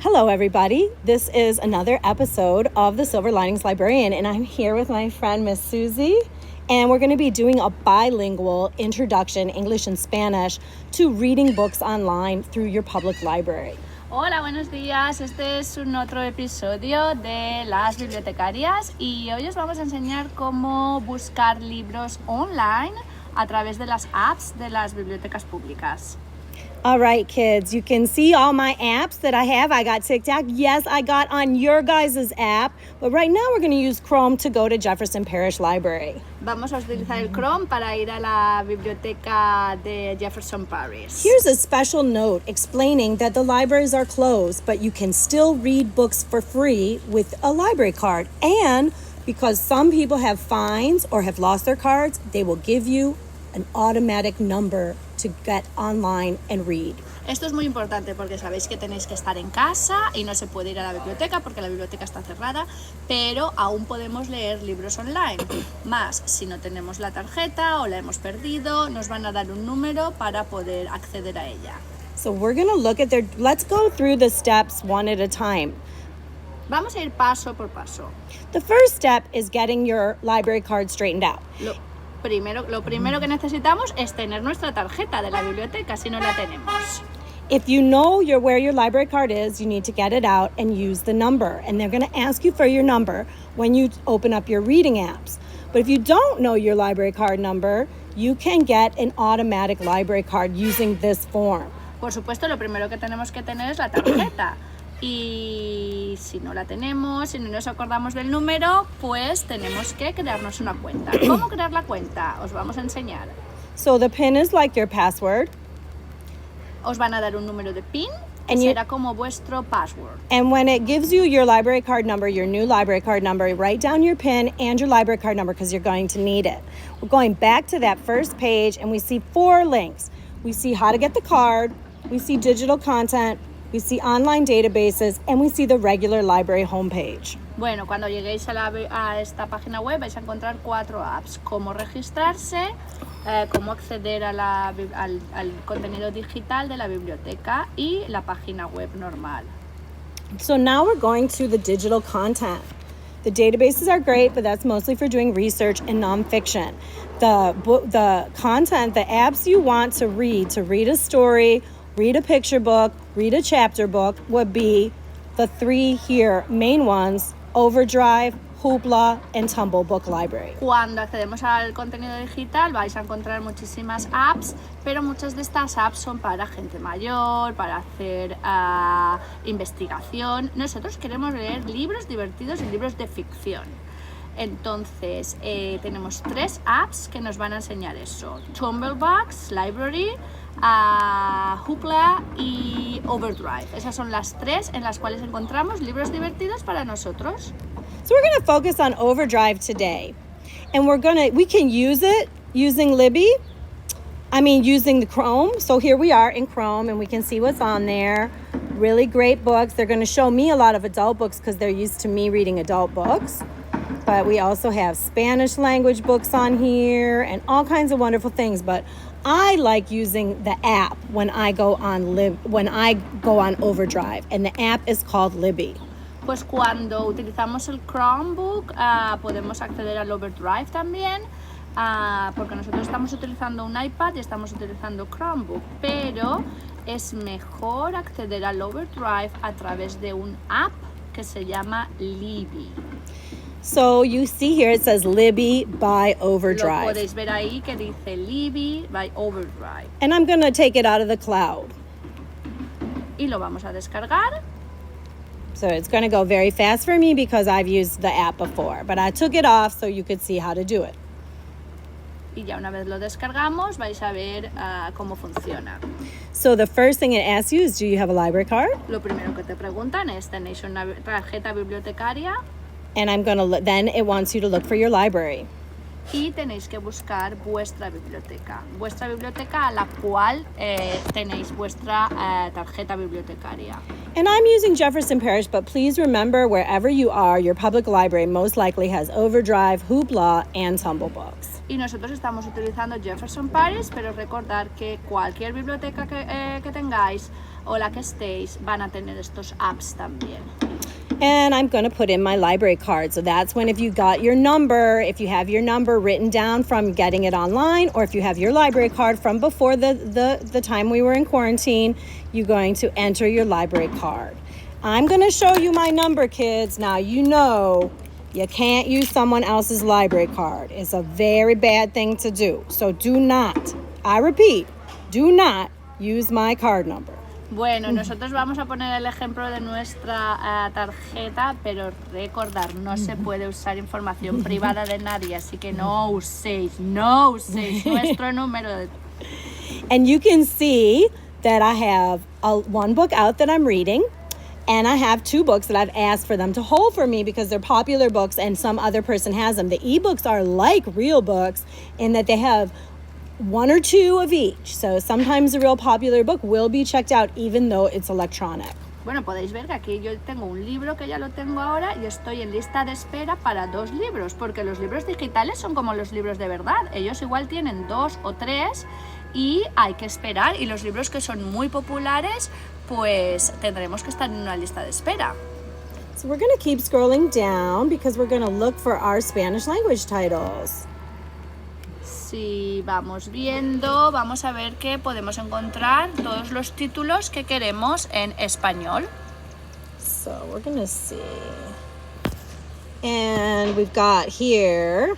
Hello, everybody. This is another episode of the Silver Linings Librarian, and I'm here with my friend, Miss Susie, and we're going to be doing a bilingual introduction, English and Spanish, to reading books online through your public library. Hola, buenos días. Este es un otro episodio de las bibliotecarias y hoy os vamos a enseñar cómo buscar libros online a través de las apps de las bibliotecas públicas. All right, kids, you can see all my apps that I have. I got TikTok. Yes, I got on your guys' app. But right now we're going to use Chrome to go to Jefferson Parish Library. Vamos a utilizar el Chrome para ir a la biblioteca de Jefferson Parish. Here's a special note explaining that the libraries are closed, but you can still read books for free with a library card. And because some people have fines or have lost their cards, they will give you an automatic number to get online and read. Esto es muy importante porque sabéis que tenéis que estar en casa y no se puede ir a la biblioteca porque la biblioteca está cerrada, pero aún podemos leer libros online. Más, si no tenemos la tarjeta o la hemos perdido, nos van a dar un número para poder acceder a ella. So we're going to look at let's go through the steps one at a time. Vamos a ir paso por paso. The first step is getting your library card straightened out. Lo primero que necesitamos es tener nuestra tarjeta de la biblioteca si no la tenemos. If you know where your library card is, you need to get it out and use the number. And they're going to ask you for your number when you open up your reading apps. But if you don't know your library card number, you can get an automatic library card using this form. Por supuesto, lo primero que tenemos que tener es la tarjeta. Y si no la tenemos, si no nos acordamos del número, pues tenemos que crearnos una cuenta. ¿Cómo crear la cuenta? Os vamos a enseñar. So the PIN is like your password. Os van a dar un número de PIN que será como vuestro password. And when it gives you your library card number, your new library card number, write down your PIN and your library card number because you're going to need it. We're going back to that first page and we see 4 links. We see how to get the card, we see digital content, we see online databases, and we see the regular library homepage. Bueno, cuando lleguéis a esta página web vais a encontrar 4 apps. Cómo registrarse, cómo acceder al contenido digital de la biblioteca y la página web normal. So now we're going to the digital content. The databases are great, but that's mostly for doing research and nonfiction. The content, the apps you want to read a story, read a picture book, read a chapter book would be the 3 here main ones: Overdrive, Hoopla, and Tumble Book Library. Cuando accedemos al contenido digital vais a encontrar muchísimas apps, pero muchas de estas apps son para gente mayor, para hacer investigación. Nosotros queremos leer libros divertidos y libros de ficción. Entonces, tenemos 3 apps que nos van a enseñar eso: Tumblebox Library, Hoopla y Overdrive. Esas son las 3 en las cuales encontramos libros divertidos para nosotros. So we're going to focus on Overdrive today. And we can use it using using the Chrome. So here we are in Chrome and we can see what's on there. Really great books. They're going to show me a lot of adult books because they're used to me reading adult books. But we also have Spanish language books on here and all kinds of wonderful things. But I like using the app when I go on Overdrive, and the app is called Libby. Pues cuando utilizamos el Chromebook podemos acceder al Overdrive también, porque nosotros estamos utilizando un iPad y estamos utilizando Chromebook, pero es mejor acceder al Overdrive a través de un app que se llama Libby. So you see here it says Libby by Overdrive. Lo podéis ver ahí que dice Libby by Overdrive. And I'm going to take it out of the cloud. Y lo vamos a descargar. So it's going to go very fast for me because I've used the app before. But I took it off so you could see how to do it. Y ya una vez lo descargamos vais a ver cómo funciona. So the first thing it asks you is, do you have a library card? Lo primero que te preguntan es, ¿tenéis una tarjeta bibliotecaria? And then it wants you to look for your library. Y tenéis que buscar vuestra biblioteca a la cual tenéis vuestra tarjeta bibliotecaria. And I'm using Jefferson Parish, but please remember, wherever you are, your public library most likely has Overdrive, Hoopla, and Tumble Books. y nosotros estamos utilizando Jefferson Paris, pero recordar que cualquier biblioteca que tengáis o la que estéis van a tener estos apps también. And I'm going to put in my library card. So that's when if you got your number, if you have your number written down from getting it online, or if you have your library card from before the time we were in quarantine, you're going to enter your library card. I'm going to show you my number, kids. Now, you know you can't use someone else's library card. It's a very bad thing to do. So do not, I repeat, do not use my card number. Bueno, nosotros vamos a poner el ejemplo de nuestra tarjeta, pero recordar, no se puede usar información privada de nadie, así que no uséis nuestro número de... And you can see that I have one book out that I'm reading, and I have 2 books that I've asked for them to hold for me because they're popular books and some other person has them. The ebooks are like real books in that they have 1 or 2 of each. So sometimes a real popular book will be checked out even though it's electronic. Bueno, podéis ver que aquí yo tengo un libro que ya lo tengo ahora y estoy en lista de espera para 2 libros, porque los libros digitales son como los libros de verdad. Ellos igual tienen 2 o 3 y hay que esperar, y los libros que son muy populares, pues tendremos que estar en una lista de espera. So we're going to keep scrolling down because we're going to look for our Spanish language titles. Si vamos viendo, vamos a ver que podemos encontrar todos los títulos que queremos en español. So we're going to see. And we've got here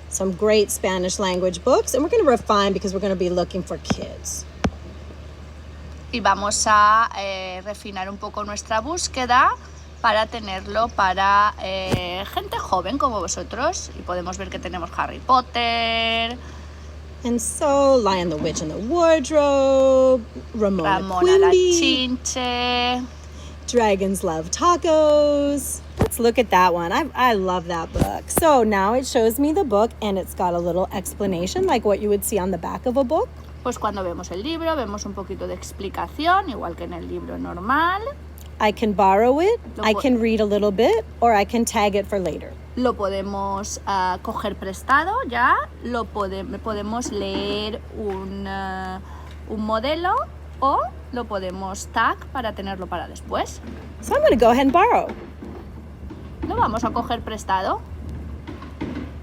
some great Spanish language books, and we're going to refine because we're going to be looking for kids. Y vamos a refinar un poco nuestra búsqueda para tenerlo para gente joven como vosotros. Y podemos ver que tenemos Harry Potter, And so, Lion the Witch in the Wardrobe, Ramona la Quimby, Chinche. Dragons Love Tacos. Let's look at that one. I love that book. So now it shows me the book, and it's got a little explanation like what you would see on the back of a book. Pues cuando vemos el libro, vemos un poquito de explicación, igual que en el libro normal. I can borrow it, I can read a little bit, or I can tag it for later. Lo podemos coger prestado ya, podemos leer un modelo, o lo podemos tag para tenerlo para después. So I'm going to go ahead and borrow. Lo vamos a coger prestado.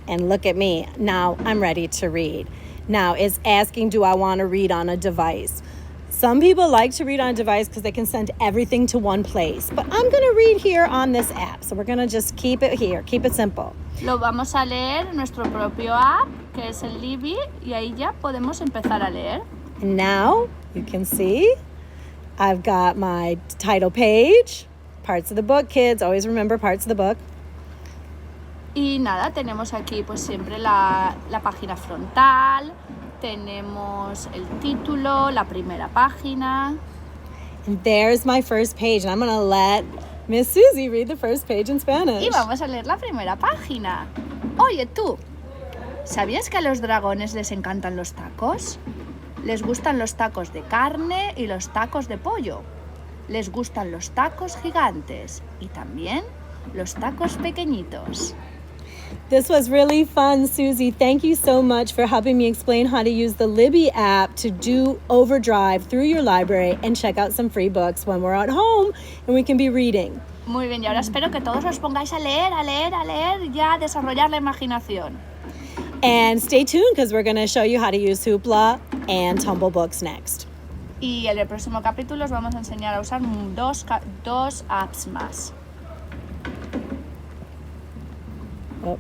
And look at me. Now I'm ready to read. Now it's asking, do I want to read on a device? Some people like to read on a device because they can send everything to one place. But I'm going to read here on this app. So we're going to just keep it here. Keep it simple. Lo vamos a leer en nuestro propio app, que es el Libby, y ahí ya podemos empezar a leer. And now you can see I've got my title page, parts of the book, kids. Always remember parts of the book. Y nada, tenemos aquí pues siempre la página frontal, tenemos el título, la primera página. And there's my first page. And I'm going to let Miss Susie read the first page in Spanish. Y vamos a leer la primera página. Oye tú, ¿sabías que a los dragones les encantan los tacos? Les gustan los tacos de carne y los tacos de pollo. Les gustan los tacos gigantes y también los tacos pequeñitos. This was really fun, Susie. Thank you so much for helping me explain how to use the Libby app to do Overdrive through your library and check out some free books when we're at home and we can be reading. Muy bien, y ahora espero que todos os pongáis a leer, ya a desarrollar la imaginación. And stay tuned because we're going to show you how to use Hoopla and Tumble Books next. Y en el próximo capítulo os vamos a enseñar a usar dos apps más. Oh.